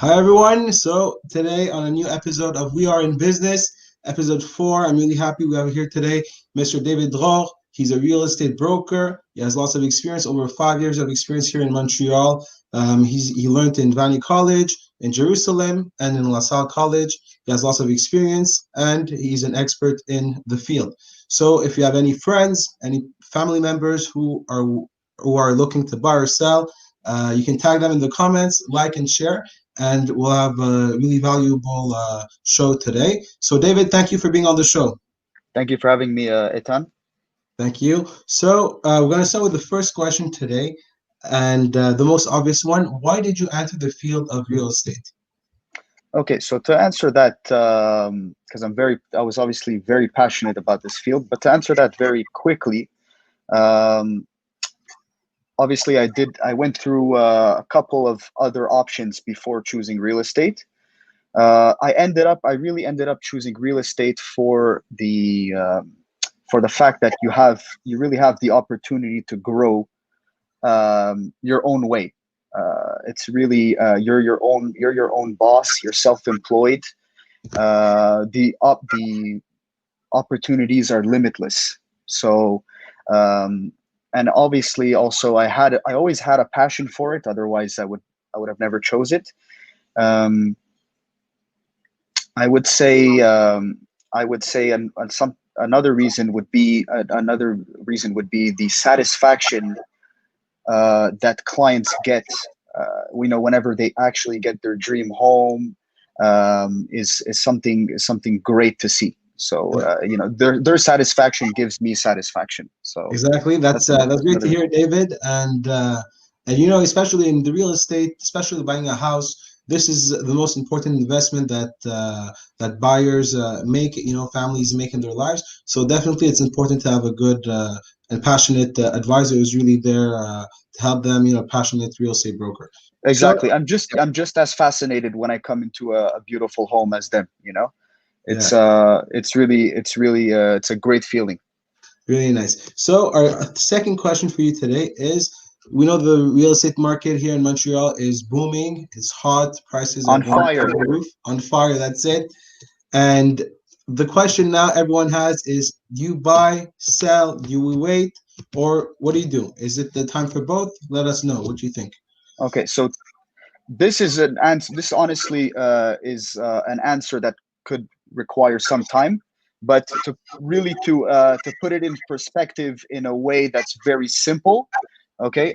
Hi everyone. So today on a new episode of We Are in Business, episode 4. I'm really happy we have here today Mr. David Dror. He's a real estate broker. He has lots of experience, over 5 years of experience here in Montreal. He learned in Vanier College in Jerusalem and in LaSalle College. He has lots of experience and he's an expert in the field. So if you have any friends, any family members who are looking to buy or sell, you can tag them in the comments, like and share, and we'll have a really valuable show today. So, David, thank you for being on the show. Thank you for having me, Eitan. Thank you. So, we're going to start with the first question today, and the most obvious one. Why did you enter the field of real estate? Okay, so to answer that, because I was obviously very passionate about this field, but to answer that very quickly, um, obviously I went through a couple of other options before choosing real estate. I really ended up choosing real estate for the fact that you really have the opportunity to grow your own way. It's really you're your own boss. You're self-employed. The opportunities are limitless. So, and obviously also I always had a passion for it. Otherwise, I would have never chose it. Um, I would say another reason would be the satisfaction that clients get, whenever they actually get their dream home, is something great to see. So their satisfaction gives me satisfaction. So Exactly. that's That's great to another. hear, David. And especially in the real estate, especially buying a house, this is the most important investment that buyers make. Families make in their lives. So definitely, it's important to have a good and passionate advisor who's really there to help them. Passionate real estate broker. So Exactly. I'm just as fascinated when I come into a beautiful home as them. yeah, It's a great feeling. really nice. So our second question for you today is, we know the real estate market here in Montreal is booming. It's hot. Prices are On going through fire. the roof, on fire. That's it. And the question now everyone has is, do you buy, sell, do we wait, or what do you do? Is it the time for both? Let us know. What do you think? Okay, so this is an answer. This honestly is an answer that could require some time, but to put it in perspective in a way that's very simple. Okay,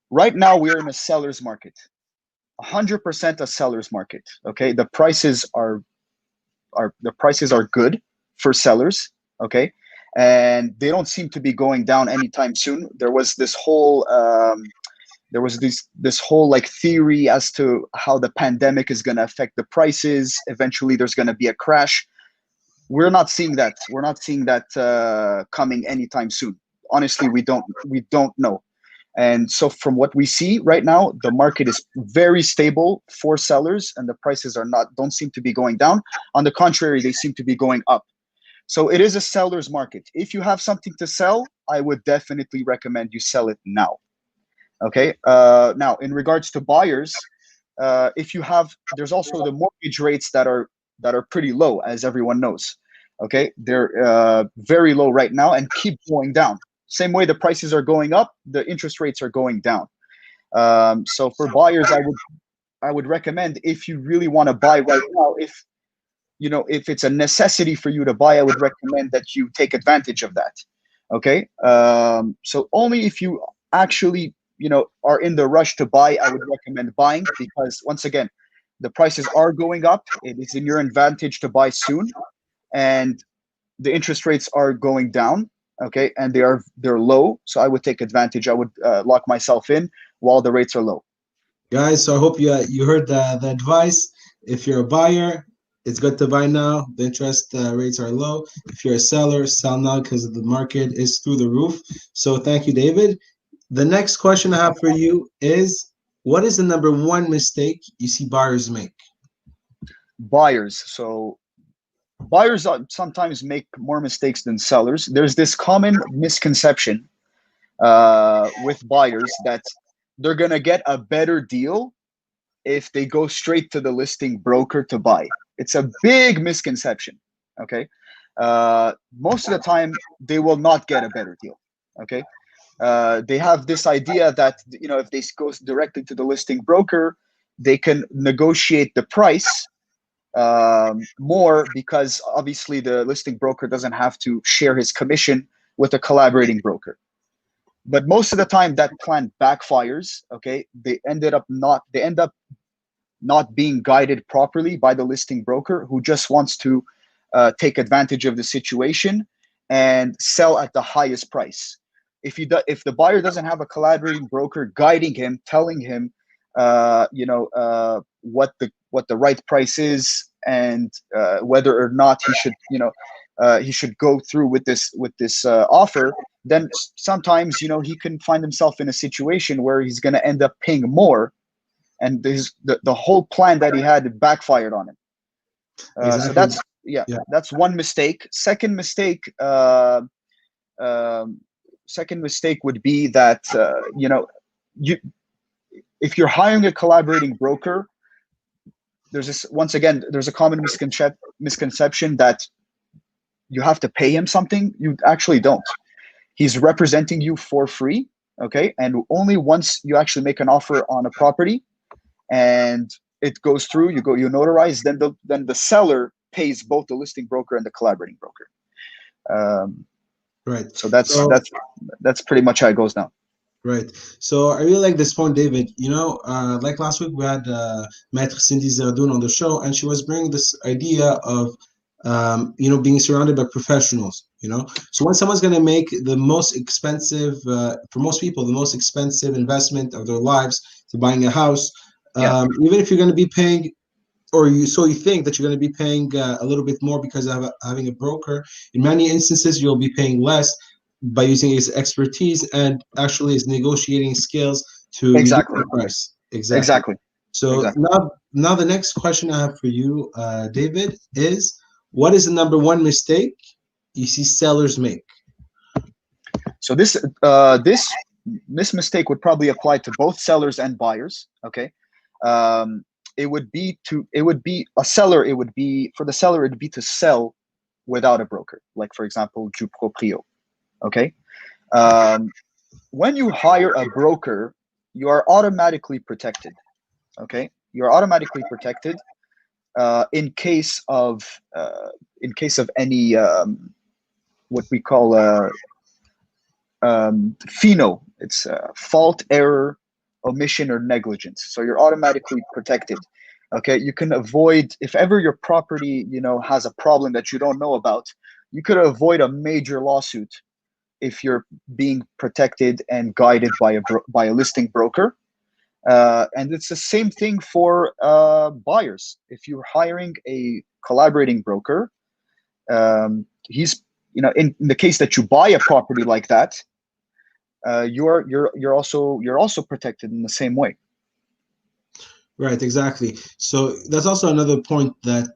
right now we're in a seller's market, 100% a seller's market. Okay, the prices are good for sellers. Okay, and they don't seem to be going down anytime soon. There was this whole like theory as to how the pandemic is going to affect the prices. Eventually there's going to be a crash. We're not seeing that coming anytime soon. Honestly, we don't know. And so from what we see right now, the market is very stable for sellers, and the prices don't seem to be going down. On the contrary, they seem to be going up. So it is a seller's market. If you have something to sell, I would definitely recommend you sell it now. Okay. Now, in regards to buyers, if you have, there's also the mortgage rates that are pretty low, as everyone knows. Okay, they're very low right now and keep going down. Same way the prices are going up, the interest rates are going down. So for buyers, I would recommend, if you really want to buy right now, if it's a necessity for you to buy, I would recommend that you take advantage of that. Okay. So only if you actually, are in the rush to buy, I would recommend buying, because once again, the prices are going up. It is in your advantage to buy soon, and the interest rates are going down. Okay. And they're low. So I would take advantage. I would lock myself in while the rates are low. Guys, so I hope you heard the advice. If you're a buyer, it's good to buy now. The interest rates are low. If you're a seller, sell now because the market is through the roof. So thank you, David. The next question I have for you is, what is the number one mistake you see buyers make? Buyers sometimes make more mistakes than sellers. There's this common misconception with buyers that they're gonna get a better deal if they go straight to the listing broker to buy. It's a big misconception. Okay, most of the time they will not get a better deal. Okay, they have this idea that if they go directly to the listing broker, they can negotiate the price more, because obviously the listing broker doesn't have to share his commission with a collaborating broker. But most of the time that plan backfires. Okay, they end up not being guided properly by the listing broker, who just wants to take advantage of the situation and sell at the highest price. If the buyer doesn't have a collaborating broker guiding him, telling him what the right price is, and whether or not he should go through with this offer, then sometimes he can find himself in a situation where he's going to end up paying more, and the whole plan that he had backfired on him. Exactly. So that's one mistake. Second mistake would be that if you're hiring a collaborating broker, there's a common misconception that you have to pay him something. You actually don't. He's representing you for free. Okay, and only once you actually make an offer on a property and it goes through, you notarize, then the seller pays both the listing broker and the collaborating broker. Right. So that's pretty much how it goes now. Right. So I really like this point, David. Like last week we had Maître Cindy Zeradoun on the show, and she was bringing this idea of being surrounded by professionals. So when someone's going to make the most expensive, for most people, the most expensive investment of their lives, to buying a house, even if you're going to be paying, or you think that you're going to be paying a little bit more because of having a broker, in many instances you'll be paying less by using his expertise and actually his negotiating skills to reduce the price. Exactly. So now the next question I have for you, David, is what is the number one mistake you see sellers make? So this mistake would probably apply to both sellers and buyers. Okay. For the seller, it would be to sell without a broker, like for example, du proprio. Okay. When you hire a broker, you are automatically protected. Okay. You're automatically protected in case of any what we call FINO. It's fault, error, omission, or negligence. So you're automatically protected. Okay, you can avoid, if ever your property has a problem that you don't know about, you could avoid a major lawsuit if you're being protected and guided by a listing broker. And it's the same thing for buyers. If you're hiring a collaborating broker, he's in the case that you buy a property like that, you're also protected in the same way. Right, exactly. So that's also another point that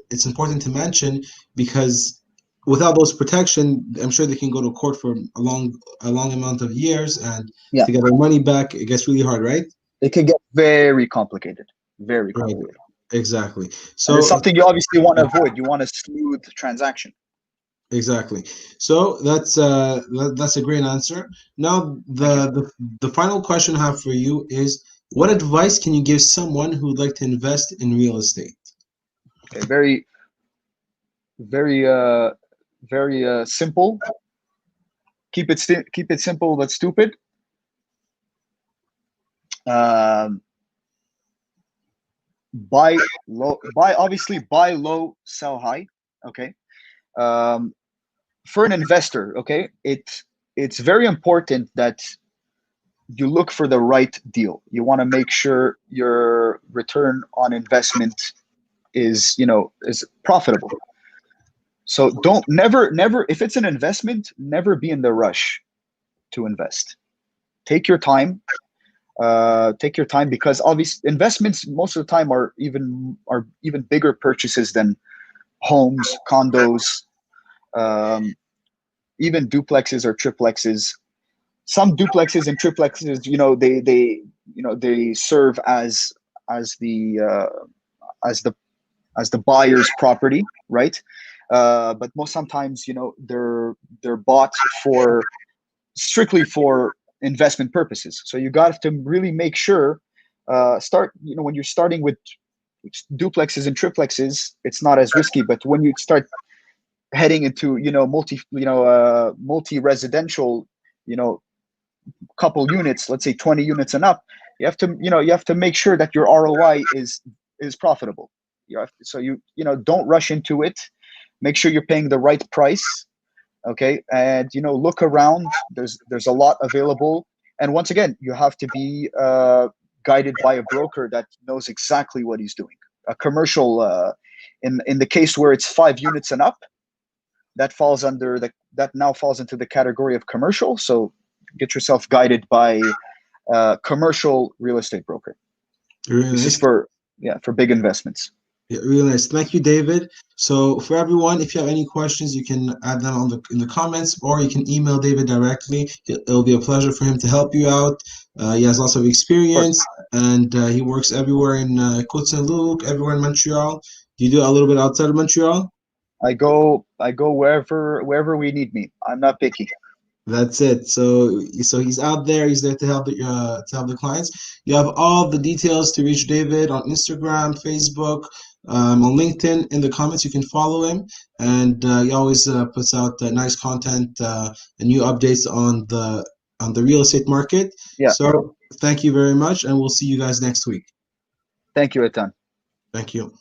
it's important to mention, because without those protection, I'm sure they can go to court for a long amount of years, and to get their money back, it gets really hard, right? It can get very complicated. Very complicated. Right. Exactly. So it's something you obviously want to avoid. You want a smooth transaction. Exactly. So that's a great answer. Now the final question I have for you is, what advice can you give someone who would like to invest in real estate? Okay, very, very, very simple. Keep it simple but stupid. Buy low, sell high. Okay. For an investor, okay, it's very important that you look for the right deal. You want to make sure your return on investment is profitable. So never, if it's an investment, never be in the rush to invest. Take your time. Because obviously investments most of the time are even bigger purchases than homes, condos, even duplexes or triplexes. Some duplexes and triplexes, they serve as as the as the as the buyer's property, right? But most sometimes, they're bought for strictly for investment purposes. So you got to really make sure, when you're starting with duplexes and triplexes, it's not as risky. But when you start heading into, multi residential, couple units, let's say 20 units and up, you have to make sure that your ROI is profitable. So don't rush into it. Make sure you're paying the right price. Okay. And look around. There's a lot available. And once again, you have to be guided by a broker that knows exactly what he's doing. A commercial, in the case where it's 5 units and up, that now falls into the category of commercial. So get yourself guided by a commercial real estate broker. Really This nice. is for big investments. Yeah, really nice. Thank you, David. So for everyone, if you have any questions, you can add them in the comments, or you can email David directly. It'll be a pleasure for him to help you out. He has lots of experience, and he works everywhere in Côte-Saint-Luc, everywhere in Montreal. Do you do a little bit outside of Montreal? I go wherever we need me. I'm not picky. That's it. So he's out there. He's there to help the clients. You have all the details to reach David on Instagram, Facebook, on LinkedIn. In the comments, you can follow him, and he always puts out nice content and new updates on the real estate market. Yeah. So thank you very much, and we'll see you guys next week. Thank you, Eitan. Thank you.